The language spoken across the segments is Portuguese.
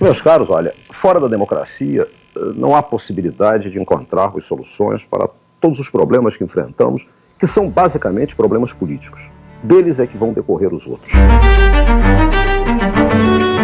Meus caros, olha, fora da democracia não há possibilidade de encontrarmos soluções para todos os problemas que enfrentamos, que são basicamente problemas políticos. Deles é que vão decorrer os outros.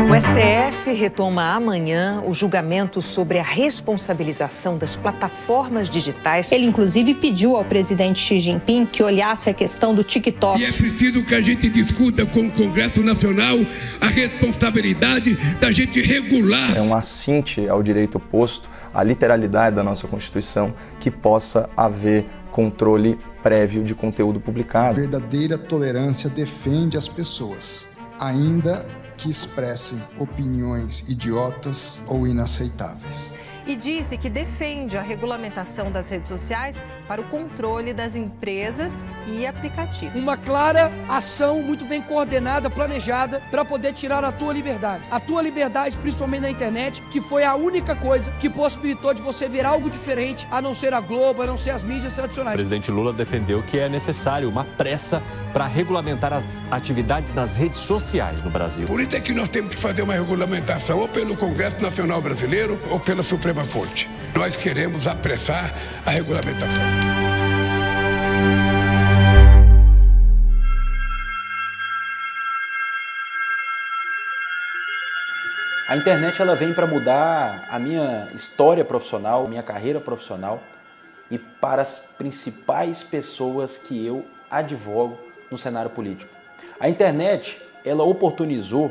O STF retoma amanhã o julgamento sobre a responsabilização das plataformas digitais. Ele, inclusive, pediu ao presidente Xi Jinping que olhasse a questão do TikTok. E é preciso que a gente discuta com o Congresso Nacional a responsabilidade da gente regular. É um assinte ao direito posto, à literalidade da nossa Constituição, que possa haver controle prévio de conteúdo publicado. A verdadeira tolerância defende as pessoas, ainda que expressem opiniões idiotas ou inaceitáveis. E disse que defende a regulamentação das redes sociais para o controle das empresas e aplicativos. Uma clara ação muito bem coordenada, planejada, para poder tirar a tua liberdade. A tua liberdade, principalmente na internet, que foi a única coisa que possibilitou de você ver algo diferente, a não ser a Globo, a não ser as mídias tradicionais. O presidente Lula defendeu que é necessário uma pressa para regulamentar as atividades nas redes sociais no Brasil. Por isso é que nós temos que fazer uma regulamentação ou pelo Congresso Nacional Brasileiro ou pela Suprema Corte. Nós queremos apressar a regulamentação. A internet ela vem para mudar a minha história profissional, minha carreira profissional e para as principais pessoas que eu advogo no cenário político. A internet ela oportunizou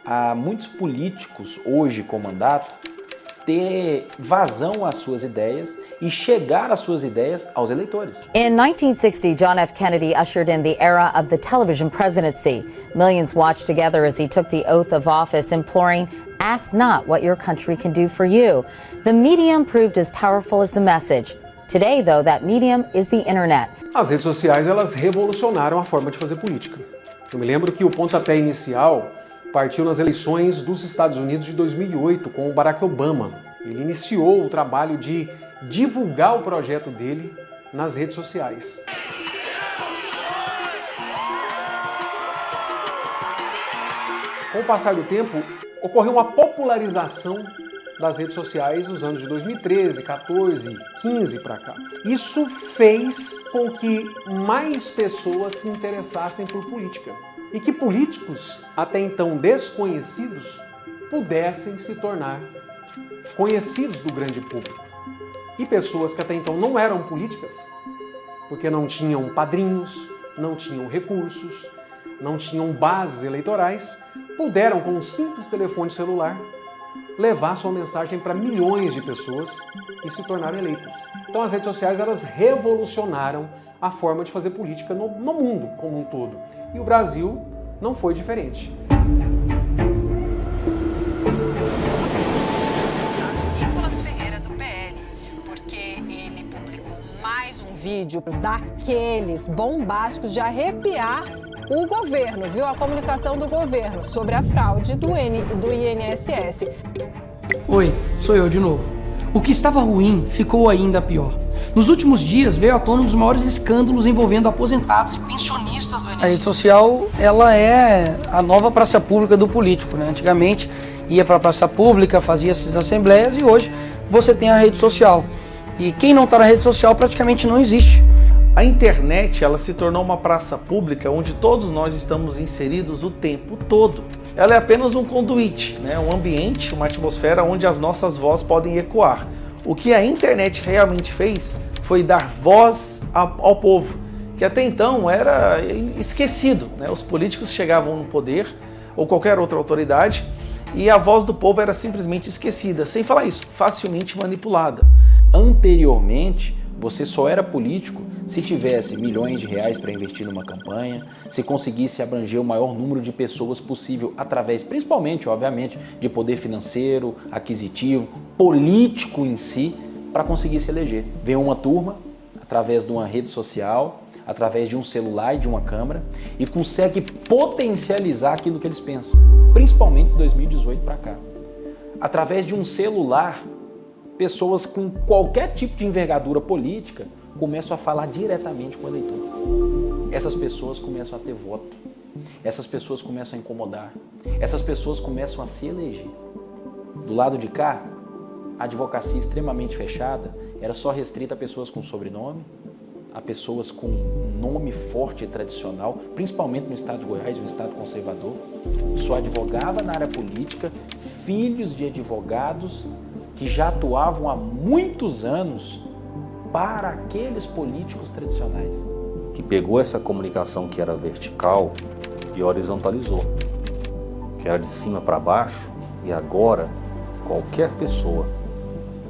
a muitos políticos hoje com mandato ter vazão às suas ideias e chegar às suas ideias aos eleitores. In 1960, John F. Kennedy ushered in the era of the television presidency. Millions watched together as he took the oath of office, imploring, "Ask not what your country can do for you." The medium proved as powerful as the message. Today, though, that medium is the internet. As redes sociais, elas revolucionaram a forma de fazer política. Eu me lembro que o pontapé inicial partiu nas eleições dos Estados Unidos de 2008 com o Barack Obama. Ele iniciou o trabalho de divulgar o projeto dele nas redes sociais. Com o passar do tempo, ocorreu uma popularização das redes sociais nos anos de 2013, 14, 15 para cá. Isso fez com que mais pessoas se interessassem por política e que políticos até então desconhecidos pudessem se tornar conhecidos do grande público. E pessoas que até então não eram políticas, porque não tinham padrinhos, não tinham recursos, não tinham bases eleitorais, puderam, com um simples telefone celular, levar sua mensagem para milhões de pessoas e se tornaram eleitas. Então as redes sociais elas revolucionaram a forma de fazer política no mundo como um todo. E o Brasil não foi diferente. Nicolas Ferreira, do PL, porque ele publicou mais um vídeo daqueles bombásticos de arrepiar o governo, viu? A comunicação do governo sobre a fraude do INSS. Oi, sou eu de novo. O que estava ruim ficou ainda pior. Nos últimos dias veio à tona um dos maiores escândalos envolvendo aposentados e pensionistas do INSS. A rede social, ela é a nova praça pública do político, né? Antigamente ia para a praça pública, fazia essas assembleias e hoje você tem a rede social. E quem não está na rede social praticamente não existe. A internet ela se tornou uma praça pública onde todos nós estamos inseridos o tempo todo. Ela é apenas um conduíte, né? Um ambiente, uma atmosfera onde as nossas vozes podem ecoar. O que a internet realmente fez foi dar voz ao povo, que até então era esquecido, né? Os políticos chegavam no poder, ou qualquer outra autoridade, e a voz do povo era simplesmente esquecida, sem falar isso, facilmente manipulada. Anteriormente, você só era político se tivesse milhões de reais para investir numa campanha, se conseguisse abranger o maior número de pessoas possível através, principalmente, obviamente, de poder financeiro, aquisitivo, político em si, para conseguir se eleger. Vem uma turma, através de uma rede social, através de um celular e de uma câmera, e consegue potencializar aquilo que eles pensam, principalmente de 2018 para cá. Através de um celular, pessoas com qualquer tipo de envergadura política começam a falar diretamente com o eleitor. Essas pessoas começam a ter voto. Essas pessoas começam a incomodar. Essas pessoas começam a se eleger. Do lado de cá, a advocacia extremamente fechada era só restrita a pessoas com sobrenome, a pessoas com nome forte e tradicional, principalmente no estado de Goiás, um estado conservador. Só advogava na área política filhos de advogados que já atuavam há muitos anos para aqueles políticos tradicionais. Que pegou essa comunicação que era vertical e horizontalizou, que era de cima para baixo, e agora qualquer pessoa,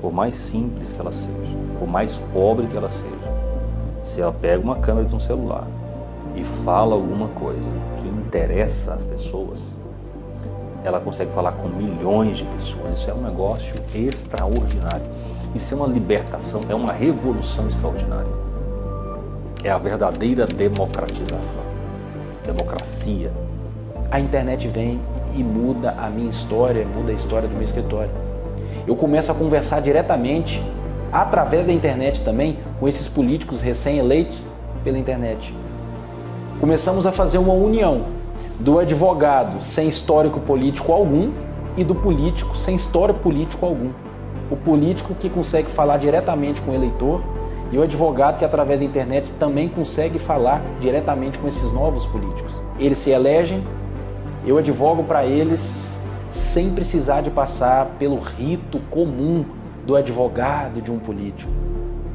por mais simples que ela seja, por mais pobre que ela seja, se ela pega uma câmera de um celular e fala alguma coisa que interessa às pessoas, ela consegue falar com milhões de pessoas. Isso é um negócio extraordinário. Isso é uma libertação, é uma revolução extraordinária. É a verdadeira democratização. Democracia. A internet vem e muda a minha história, muda a história do meu escritório. Eu começo a conversar diretamente, através da internet também, com esses políticos recém-eleitos pela internet. Começamos a fazer uma união do advogado sem histórico político algum e do político sem histórico político algum. O político que consegue falar diretamente com o eleitor e o advogado que, através da internet, também consegue falar diretamente com esses novos políticos. Eles se elegem, eu advogo para eles sem precisar de passar pelo rito comum do advogado de um político.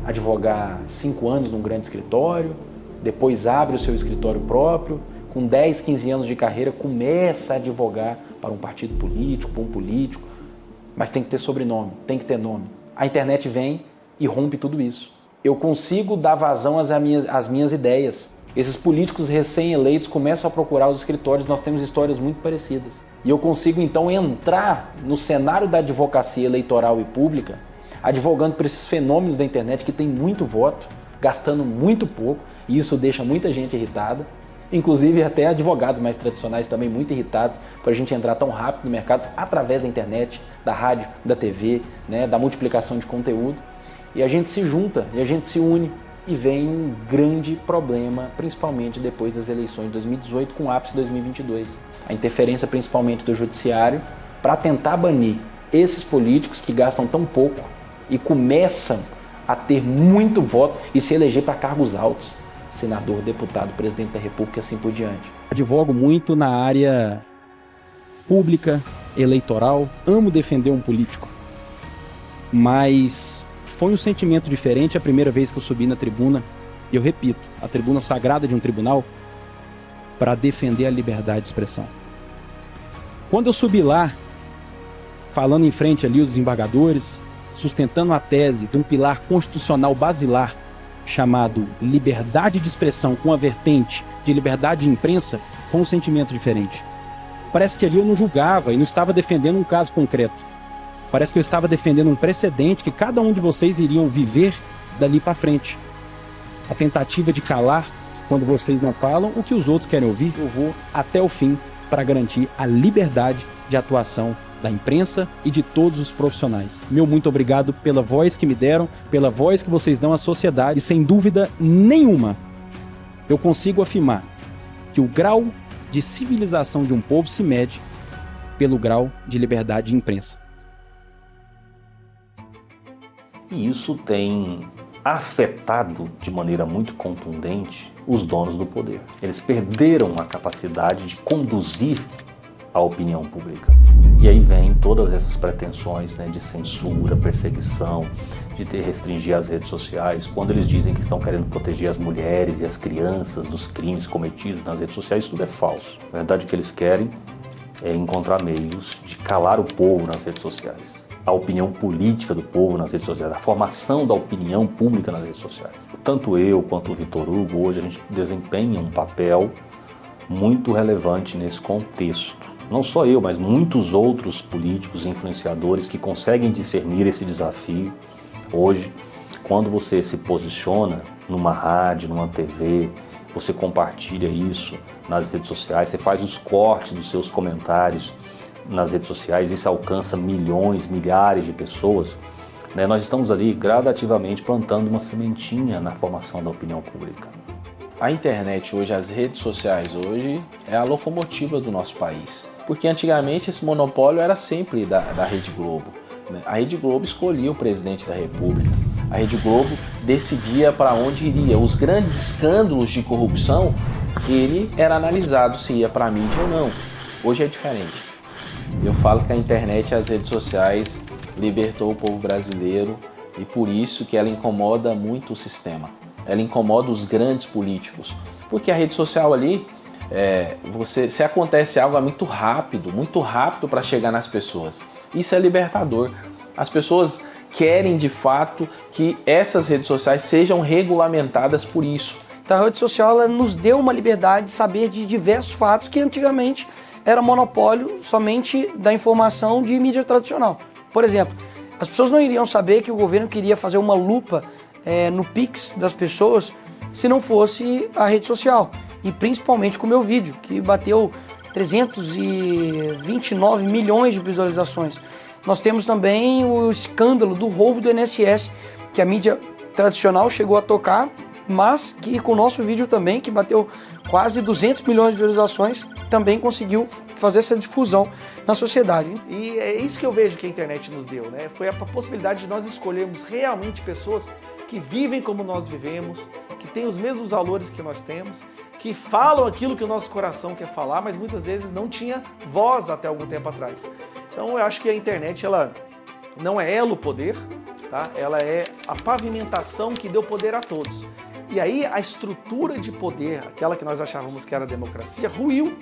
Advogar 5 anos num grande escritório, depois abre o seu escritório próprio, com 10, 15 anos de carreira, começa a advogar para um partido político, para um político, mas tem que ter sobrenome, tem que ter nome. A internet vem e rompe tudo isso. Eu consigo dar vazão às minhas ideias. Esses políticos recém-eleitos começam a procurar os escritórios, nós temos histórias muito parecidas. E eu consigo então entrar no cenário da advocacia eleitoral e pública, advogando por esses fenômenos da internet que tem muito voto, gastando muito pouco, e isso deixa muita gente irritada, inclusive até advogados mais tradicionais também muito irritados por a gente entrar tão rápido no mercado através da internet, da rádio, da TV, né, da multiplicação de conteúdo. E a gente se junta, e a gente se une, e vem um grande problema, principalmente depois das eleições de 2018, com o ápice de 2022. A interferência principalmente do judiciário para tentar banir esses políticos que gastam tão pouco e começam a ter muito voto e se eleger para cargos altos, senador, deputado, presidente da República e assim por diante. Advogo muito na área pública, eleitoral, amo defender um político, mas foi um sentimento diferente a primeira vez que eu subi na tribuna, e eu repito, a tribuna sagrada de um tribunal, para defender a liberdade de expressão. Quando eu subi lá, falando em frente ali os desembargadores, sustentando a tese de um pilar constitucional basilar chamado liberdade de expressão com a vertente de liberdade de imprensa, foi um sentimento diferente. Parece que ali eu não julgava e não estava defendendo um caso concreto. Parece que eu estava defendendo um precedente que cada um de vocês iriam viver dali para frente. A tentativa de calar quando vocês não falam o que os outros querem ouvir, eu vou até o fim para garantir a liberdade de atuação da imprensa e de todos os profissionais. Meu muito obrigado pela voz que me deram, pela voz que vocês dão à sociedade. E sem dúvida nenhuma, eu consigo afirmar que o grau de civilização de um povo se mede pelo grau de liberdade de imprensa. E isso tem afetado de maneira muito contundente os donos do poder. Eles perderam a capacidade de conduzir a opinião pública. E aí vem todas essas pretensões, né, de censura, perseguição, de restringir as redes sociais. Quando eles dizem que estão querendo proteger as mulheres e as crianças dos crimes cometidos nas redes sociais, tudo é falso. Na verdade, o que eles querem é encontrar meios de calar o povo nas redes sociais. A opinião política do povo nas redes sociais, a formação da opinião pública nas redes sociais. Tanto eu quanto o Vitor Hugo, hoje a gente desempenha um papel muito relevante nesse contexto. Não só eu, mas muitos outros políticos e influenciadores que conseguem discernir esse desafio. Hoje, quando você se posiciona numa rádio, numa TV, você compartilha isso nas redes sociais, você faz os cortes dos seus comentários nas redes sociais, isso alcança milhões, milhares de pessoas, né? Nós estamos ali gradativamente plantando uma sementinha na formação da opinião pública. A internet hoje, as redes sociais hoje, é a locomotiva do nosso país. Porque antigamente esse monopólio era sempre da Rede Globo. A Rede Globo escolhia o presidente da República. A Rede Globo decidia para onde iria. Os grandes escândalos de corrupção, ele era analisado se ia para a mídia ou não. Hoje é diferente. Eu falo que a internet e as redes sociais libertou o povo brasileiro e por isso que ela incomoda muito o sistema. Ela incomoda os grandes políticos. Porque a rede social ali, se acontece algo é muito rápido para chegar nas pessoas. Isso é libertador. As pessoas querem de fato que essas redes sociais sejam regulamentadas por isso. Então, a rede social ela nos deu uma liberdade de saber de diversos fatos que antigamente era monopólio somente da informação de mídia tradicional. Por exemplo, as pessoas não iriam saber que o governo queria fazer uma lupa no Pix das pessoas se não fosse a rede social. E principalmente com o meu vídeo, que bateu 329 milhões de visualizações. Nós temos também o escândalo do roubo do INSS, que a mídia tradicional chegou a tocar, mas que com o nosso vídeo também, que bateu quase 200 milhões de visualizações, também conseguiu fazer essa difusão na sociedade. E é isso que eu vejo que a internet nos deu, né? Foi a possibilidade de nós escolhermos realmente pessoas que vivem como nós vivemos, que têm os mesmos valores que nós temos, que falam aquilo que o nosso coração quer falar, mas muitas vezes não tinha voz até algum tempo atrás. Então eu acho que a internet ela não é ela o poder, tá? Ela é a pavimentação que deu poder a todos. E aí a estrutura de poder, aquela que nós achávamos que era a democracia, ruiu.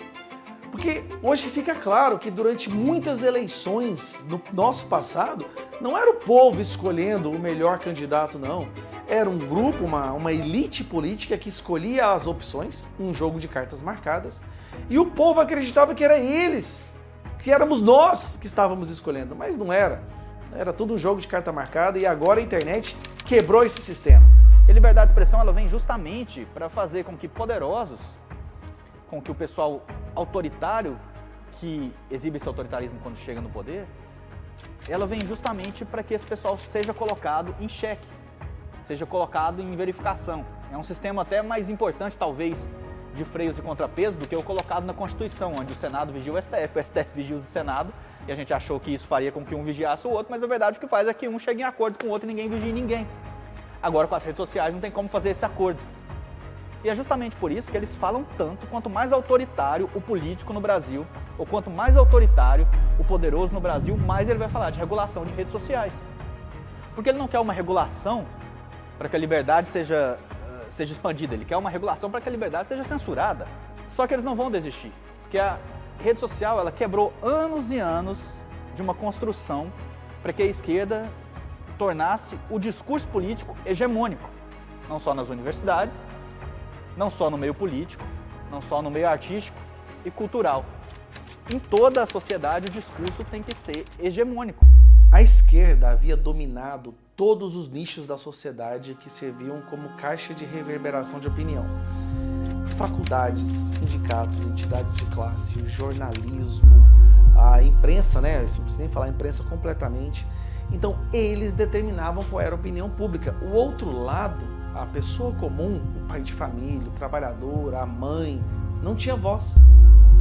Porque hoje fica claro que durante muitas eleições no nosso passado, não era o povo escolhendo o melhor candidato, não. Era um grupo, uma elite política que escolhia as opções, um jogo de cartas marcadas, e o povo acreditava que era eles, que éramos nós que estávamos escolhendo, mas não era. Era tudo um jogo de carta marcada e agora a internet quebrou esse sistema. E a liberdade de expressão ela vem justamente para fazer com que poderosos, com que o pessoal autoritário que exibe esse autoritarismo quando chega no poder, ela vem justamente para que esse pessoal seja colocado em xeque, seja colocado em verificação. É um sistema até mais importante, talvez, de freios e contrapesos do que o colocado na Constituição, onde o Senado vigia o STF vigia o Senado, e a gente achou que isso faria com que um vigiasse o outro, mas na verdade o que faz é que um chegue em acordo com o outro e ninguém vigie ninguém. Agora com as redes sociais não tem como fazer esse acordo. E é justamente por isso que eles falam tanto, quanto mais autoritário o político no Brasil, ou quanto mais autoritário o poderoso no Brasil, mais ele vai falar de regulação de redes sociais. Porque ele não quer uma regulação para que a liberdade seja expandida, ele quer uma regulação para que a liberdade seja censurada. Só que eles não vão desistir, porque a rede social ela quebrou anos e anos de uma construção para que a esquerda tornasse o discurso político hegemônico, não só nas universidades, não só no meio político, não só no meio artístico e cultural. Em toda a sociedade o discurso tem que ser hegemônico. A esquerda havia dominado todos os nichos da sociedade que serviam como caixa de reverberação de opinião. Faculdades, sindicatos, entidades de classe, o jornalismo, a imprensa, né? Não preciso nem falar a imprensa completamente. Então eles determinavam qual era a opinião pública. O outro lado, a pessoa comum, o pai de família, o trabalhador, a mãe, não tinha voz.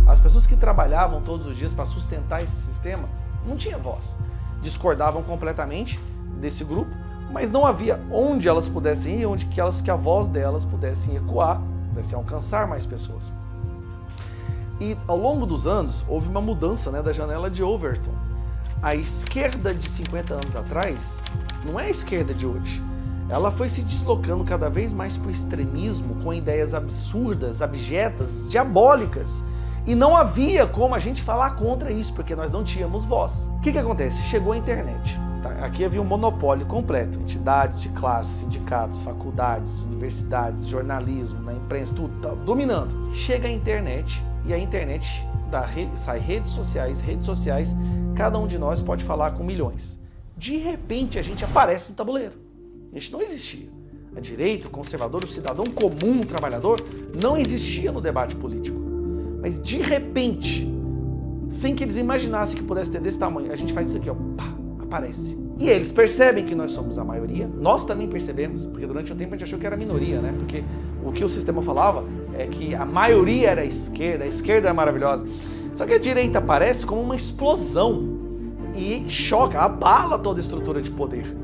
As pessoas que trabalhavam todos os dias para sustentar esse sistema não tinham voz. Discordavam completamente desse grupo, mas não havia onde elas pudessem ir, onde que a voz delas pudessem ecoar, pudessem alcançar mais pessoas. E ao longo dos anos houve uma mudança, né, da janela de Overton. A esquerda de 50 anos atrás não é a esquerda de hoje. Ela foi se deslocando cada vez mais para o extremismo, com ideias absurdas, abjetas, diabólicas. E não havia como a gente falar contra isso, porque nós não tínhamos voz. O que acontece? Chegou a internet. Tá? Aqui havia um monopólio completo. Entidades de classe, sindicatos, faculdades, universidades, jornalismo, na imprensa, tudo tá dominando. Chega a internet e a internet sai redes sociais, cada um de nós pode falar com milhões. De repente a gente aparece no tabuleiro. Isso não existia. A direita, o conservador, o cidadão comum, o trabalhador, não existia no debate político. Mas de repente, sem que eles imaginassem que pudesse ter desse tamanho, a gente faz isso aqui, ó, pá, aparece. E eles percebem que nós somos a maioria, nós também percebemos, porque durante um tempo a gente achou que era a minoria, né? Porque o que o sistema falava é que a maioria era a esquerda é maravilhosa. Só que a direita aparece como uma explosão e choca, abala toda a estrutura de poder.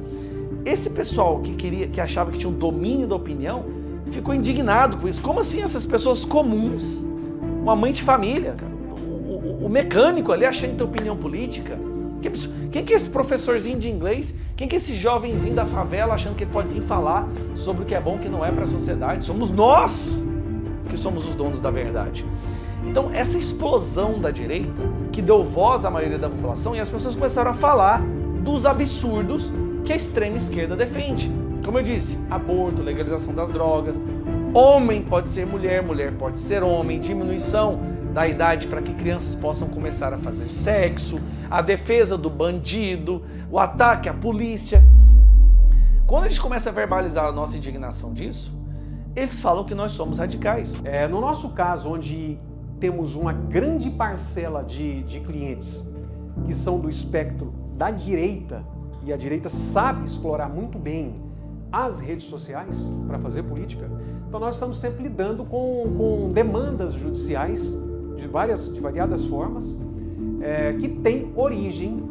Esse pessoal que achava que tinha um domínio da opinião ficou indignado com isso. Como assim essas pessoas comuns, uma mãe de família, cara, o mecânico ali achando que tem opinião política? Quem que é esse professorzinho de inglês? Quem que é esse jovenzinho da favela achando que ele pode vir falar sobre o que é bom e o que não é para a sociedade? Somos nós que somos os donos da verdade. Então, essa explosão da direita, que deu voz à maioria da população, e as pessoas começaram a falar dos absurdos que a extrema esquerda defende. Como eu disse, aborto, legalização das drogas, homem pode ser mulher, mulher pode ser homem, diminuição da idade para que crianças possam começar a fazer sexo, a defesa do bandido, o ataque à polícia. Quando a gente começa a verbalizar a nossa indignação disso, eles falam que nós somos radicais. No nosso caso, onde temos uma grande parcela de clientes que são do espectro da direita, e a direita sabe explorar muito bem as redes sociais para fazer política, então nós estamos sempre lidando com demandas judiciais de variadas formas, que tem origem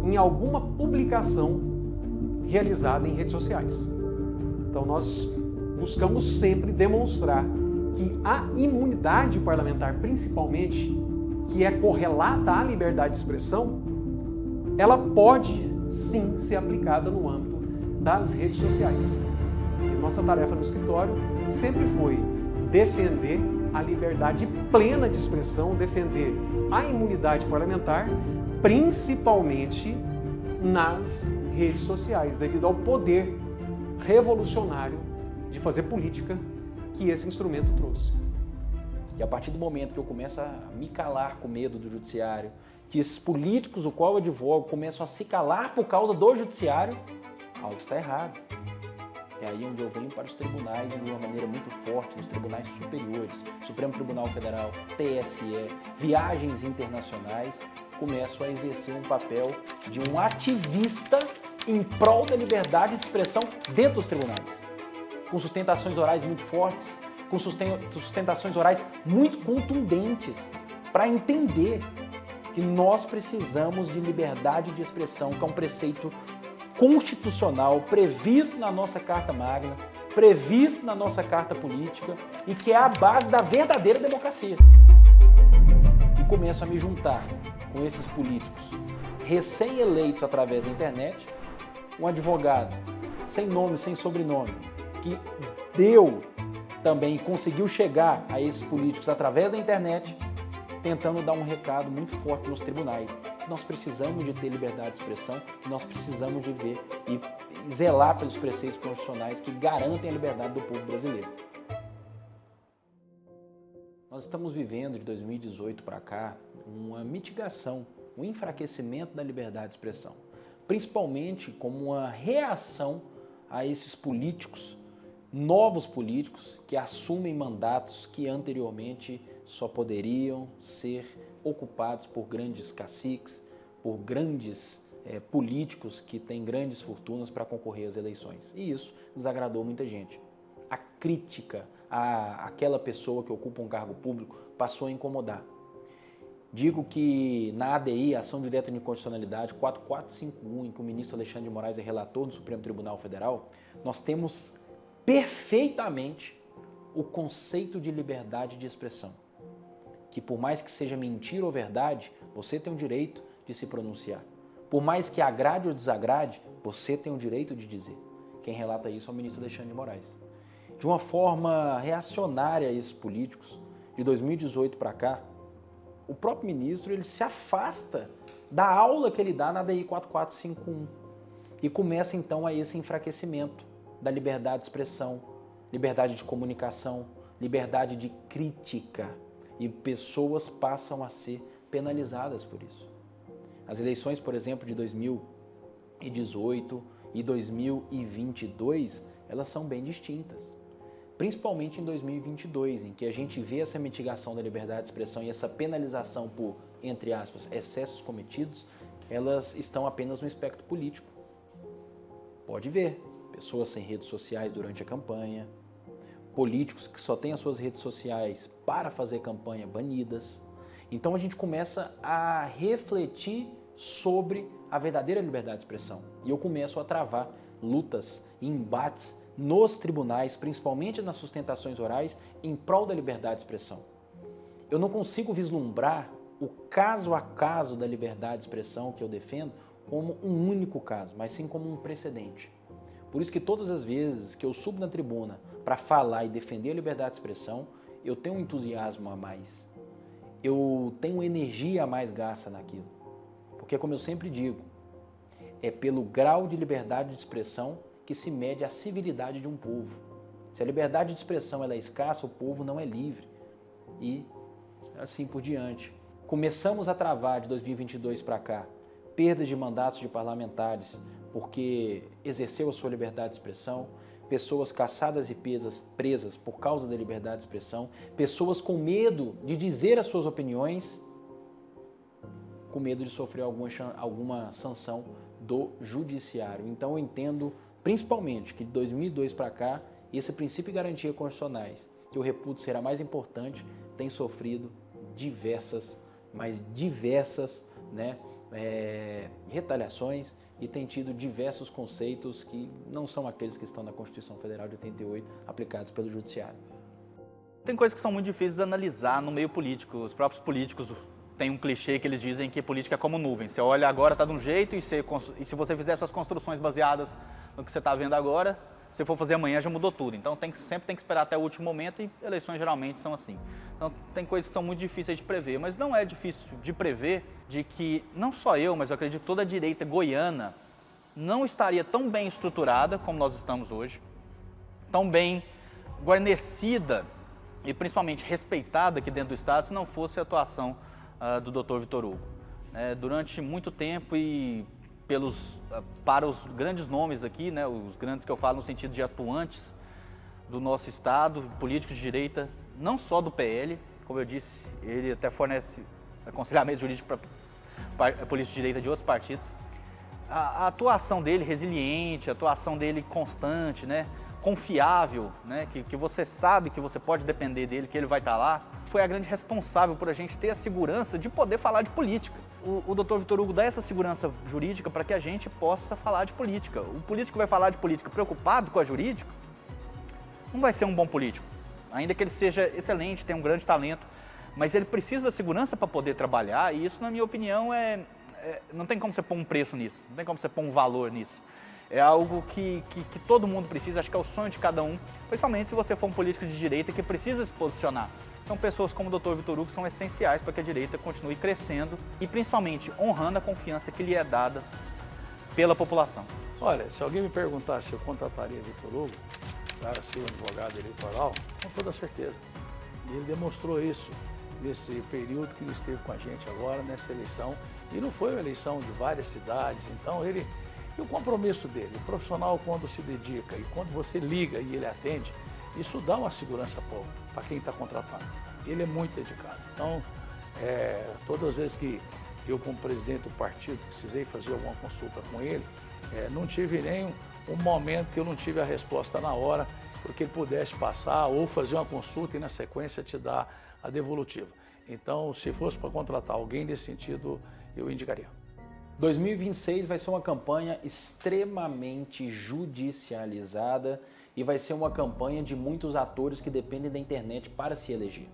em alguma publicação realizada em redes sociais. Então nós buscamos sempre demonstrar que a imunidade parlamentar, principalmente, que é correlata à liberdade de expressão, ela pode sim ser aplicada no âmbito das redes sociais. E nossa tarefa no escritório sempre foi defender a liberdade plena de expressão, defender a imunidade parlamentar, principalmente nas redes sociais, devido ao poder revolucionário de fazer política que esse instrumento trouxe. E a partir do momento que eu começo a me calar com medo do judiciário, que esses políticos, o qual eu advogo, começam a se calar por causa do judiciário, algo está errado. É aí onde eu venho para os tribunais de uma maneira muito forte, nos tribunais superiores, Supremo Tribunal Federal, TSE, viagens internacionais, começo a exercer um papel de um ativista em prol da liberdade de expressão dentro dos tribunais, com sustentações orais muito fortes, com sustentações orais muito contundentes, para entender que nós precisamos de liberdade de expressão, que é um preceito constitucional previsto na nossa Carta Magna, previsto na nossa Carta Política e que é a base da verdadeira democracia. E começo a me juntar com esses políticos recém-eleitos através da internet, um advogado sem nome, sem sobrenome, que deu também, conseguiu chegar a esses políticos através da internet, tentando dar um recado muito forte nos tribunais, que nós precisamos de ter liberdade de expressão, que nós precisamos de ver e zelar pelos preceitos constitucionais que garantem a liberdade do povo brasileiro. Nós estamos vivendo de 2018 para cá uma mitigação, um enfraquecimento da liberdade de expressão, principalmente como uma reação a esses políticos, novos políticos que assumem mandatos que anteriormente só poderiam ser ocupados por grandes caciques, por grandes políticos que têm grandes fortunas para concorrer às eleições. E isso desagradou muita gente. A crítica àquela pessoa que ocupa um cargo público passou a incomodar. Digo que na ADI, Ação Direta de Inconstitucionalidade 4451, em que o ministro Alexandre de Moraes é relator do Supremo Tribunal Federal, nós temos perfeitamente o conceito de liberdade de expressão. Que por mais que seja mentira ou verdade, você tem o direito de se pronunciar. Por mais que agrade ou desagrade, você tem o direito de dizer. Quem relata isso é o ministro Alexandre de Moraes. De uma forma reacionária a esses políticos, de 2018 para cá, o próprio ministro ele se afasta da aula que ele dá na ADI 4451 e começa então a esse enfraquecimento da liberdade de expressão, liberdade de comunicação, liberdade de crítica, e pessoas passam a ser penalizadas por isso. As eleições, por exemplo, de 2018 e 2022, elas são bem distintas. Principalmente em 2022, em que a gente vê essa mitigação da liberdade de expressão e essa penalização por, entre aspas, excessos cometidos, elas estão apenas no espectro político. Pode ver, pessoas sem redes sociais durante a campanha, políticos que só têm as suas redes sociais para fazer campanha banidas. Então a gente começa a refletir sobre a verdadeira liberdade de expressão. E eu começo a travar lutas e embates nos tribunais, principalmente nas sustentações orais, em prol da liberdade de expressão. Eu não consigo vislumbrar o caso a caso da liberdade de expressão que eu defendo como um único caso, mas sim como um precedente. Por isso que todas as vezes que eu subo na tribuna para falar e defender a liberdade de expressão, eu tenho um entusiasmo a mais. Eu tenho energia a mais gasta naquilo. Porque, como eu sempre digo, é pelo grau de liberdade de expressão que se mede a civilidade de um povo. Se a liberdade de expressão ela é escassa, o povo não é livre. E assim por diante. Começamos a travar de 2022 para cá perda de mandatos de parlamentares porque exerceu a sua liberdade de expressão, pessoas caçadas e presas por causa da liberdade de expressão, pessoas com medo de dizer as suas opiniões, com medo de sofrer alguma sanção do judiciário. Então eu entendo principalmente que de 2002 para cá, esse princípio de garantia constitucionais, que eu reputo ser a mais importante, tem sofrido diversas retaliações e tem tido diversos conceitos que não são aqueles que estão na Constituição Federal de 88 aplicados pelo Judiciário. Tem coisas que são muito difíceis de analisar no meio político. Os próprios políticos têm um clichê que eles dizem que política é como nuvem. Você olha agora, está de um jeito, e se você fizer suas construções baseadas no que você está vendo agora, se for fazer amanhã já mudou tudo. Então sempre tem que esperar até o último momento e eleições geralmente são assim. Então tem coisas que são muito difíceis de prever, mas não é difícil de prever de que não só eu, mas eu acredito que toda a direita goiana não estaria tão bem estruturada como nós estamos hoje, tão bem guarnecida e principalmente respeitada aqui dentro do Estado se não fosse a atuação do Dr. Vitor Hugo. Durante muito tempo e para os grandes nomes aqui, os grandes que eu falo no sentido de atuantes do nosso Estado, políticos de direita, não só do PL, como eu disse, ele até fornece aconselhamento jurídico para políticos de direita de outros partidos. A atuação dele resiliente, a atuação dele constante, confiável, que você sabe que você pode depender dele, que ele vai estar lá, foi a grande responsável por a gente ter a segurança de poder falar de política. O Dr. Vitor Hugo dá essa segurança jurídica para que a gente possa falar de política. O político que vai falar de política preocupado com a jurídica não vai ser um bom político, ainda que ele seja excelente, tenha um grande talento, mas ele precisa da segurança para poder trabalhar e isso, na minha opinião, não tem como você pôr um preço nisso, não tem como você pôr um valor nisso. É algo que todo mundo precisa, acho que é o sonho de cada um, principalmente se você for um político de direita que precisa se posicionar. Então pessoas como o Dr. Vitor Hugo são essenciais para que a direita continue crescendo e principalmente honrando a confiança que lhe é dada pela população. Olha, se alguém me perguntasse se eu contrataria Vitor Hugo para ser um advogado eleitoral, com toda certeza. E ele demonstrou isso nesse período que ele esteve com a gente agora, nessa eleição. E não foi uma eleição de várias cidades, então e o compromisso dele, o profissional quando se dedica e quando você liga e ele atende, isso dá uma segurança para quem está contratando. Ele é muito dedicado. Então, todas as vezes que eu, como presidente do partido, precisei fazer alguma consulta com ele, não tive nem um momento que eu não tive a resposta na hora, porque ele pudesse passar ou fazer uma consulta e, na sequência, te dar a devolutiva. Então, se fosse para contratar alguém nesse sentido, eu indicaria. 2026 vai ser uma campanha extremamente judicializada e vai ser uma campanha de muitos atores que dependem da internet para se eleger.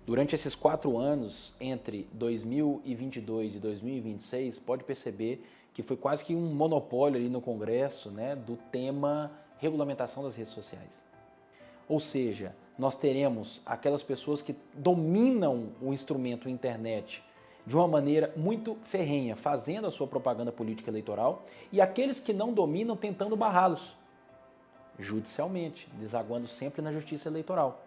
Durante esses 4 anos, entre 2022 e 2026, pode perceber que foi quase que um monopólio ali no Congresso, do tema regulamentação das redes sociais. Ou seja, nós teremos aquelas pessoas que dominam o instrumento internet de uma maneira muito ferrenha, fazendo a sua propaganda política eleitoral, e aqueles que não dominam tentando barrá-los judicialmente, desaguando sempre na justiça eleitoral.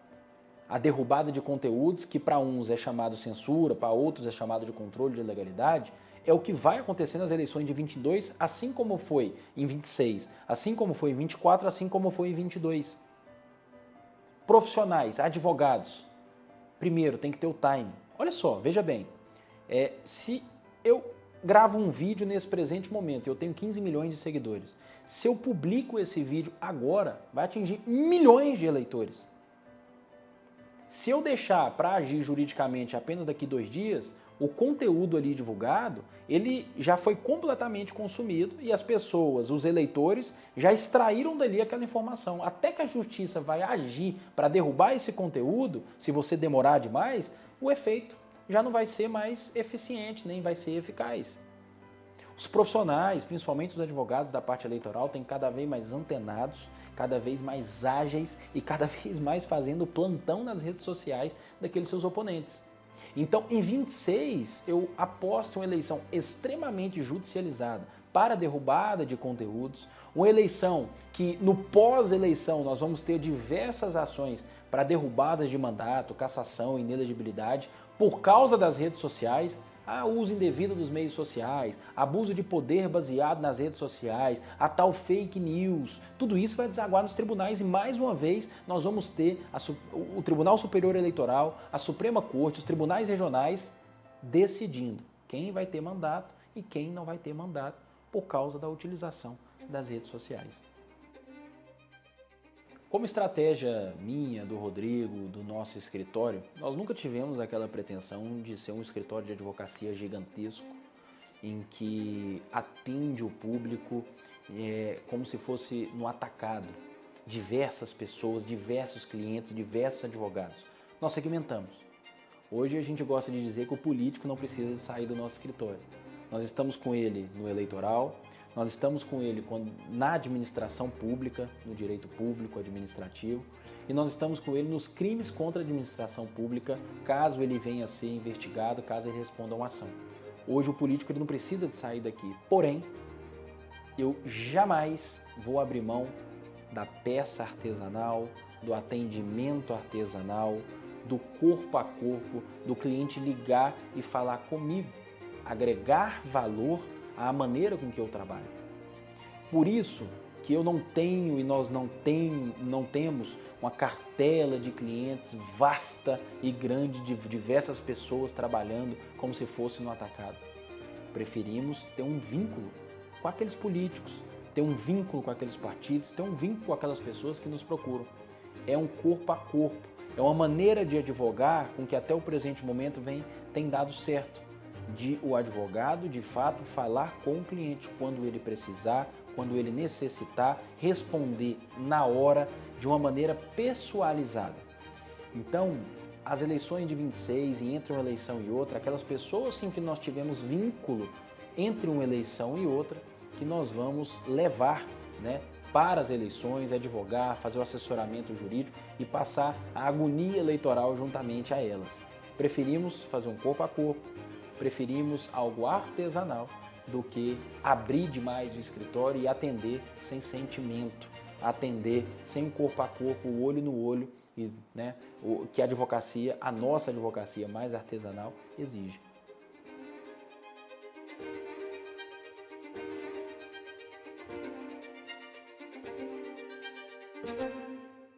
A derrubada de conteúdos que para uns é chamado censura, para outros é chamado de controle de legalidade, é o que vai acontecer nas eleições de 22, assim como foi em 26, assim como foi em 24, assim como foi em 22. Profissionais, advogados, primeiro tem que ter o time. Olha só, veja bem, se eu gravo um vídeo nesse presente momento, eu tenho 15 milhões de seguidores. Se eu publico esse vídeo agora, vai atingir milhões de eleitores. Se eu deixar para agir juridicamente apenas daqui 2 dias, o conteúdo ali divulgado, ele já foi completamente consumido e as pessoas, os eleitores, já extraíram dali aquela informação. Até que a justiça vai agir para derrubar esse conteúdo, se você demorar demais, o efeito já não vai ser mais eficiente, nem vai ser eficaz. Os profissionais, principalmente os advogados da parte eleitoral, têm cada vez mais antenados, cada vez mais ágeis e cada vez mais fazendo plantão nas redes sociais daqueles seus oponentes. Então, em 26, eu aposto uma eleição extremamente judicializada para derrubada de conteúdos, uma eleição que no pós-eleição nós vamos ter diversas ações para derrubadas de mandato, cassação, inelegibilidade, por causa das redes sociais, uso indevido dos meios sociais, abuso de poder baseado nas redes sociais, a tal fake news, tudo isso vai desaguar nos tribunais e mais uma vez nós vamos ter o Tribunal Superior Eleitoral, a Suprema Corte, os tribunais regionais decidindo quem vai ter mandato e quem não vai ter mandato por causa da utilização das redes sociais. Como estratégia minha, do Rodrigo, do nosso escritório, nós nunca tivemos aquela pretensão de ser um escritório de advocacia gigantesco em que atende o público como se fosse no atacado. Diversas pessoas, diversos clientes, diversos advogados. Nós segmentamos. Hoje a gente gosta de dizer que o político não precisa de sair do nosso escritório. Nós estamos com ele no eleitoral, nós estamos com ele na administração pública, no direito público, administrativo, e nós estamos com ele nos crimes contra a administração pública, caso ele venha a ser investigado, caso ele responda a uma ação. Hoje o político ele não precisa de sair daqui, porém, eu jamais vou abrir mão da peça artesanal, do atendimento artesanal, do corpo a corpo, do cliente ligar e falar comigo, agregar valor à maneira com que eu trabalho. Por isso que eu não tenho e nós não temos uma cartela de clientes vasta e grande de diversas pessoas trabalhando como se fosse no atacado. Preferimos ter um vínculo com aqueles políticos, ter um vínculo com aqueles partidos, ter um vínculo com aquelas pessoas que nos procuram. É um corpo a corpo, é uma maneira de advogar com que até o presente momento tem dado certo. De o advogado, de fato, falar com o cliente quando ele precisar, quando ele necessitar, responder na hora, de uma maneira pessoalizada. Então, as eleições de 26 e entre uma eleição e outra, aquelas pessoas com que nós tivemos vínculo entre uma eleição e outra, que nós vamos levar, para as eleições, advogar, fazer o assessoramento jurídico e passar a agonia eleitoral juntamente a elas. Preferimos fazer um corpo a corpo, preferimos algo artesanal do que abrir demais o escritório e atender sem sentimento, atender sem corpo a corpo, o olho no olho, e, que a advocacia, a nossa advocacia mais artesanal, exige. Thank you.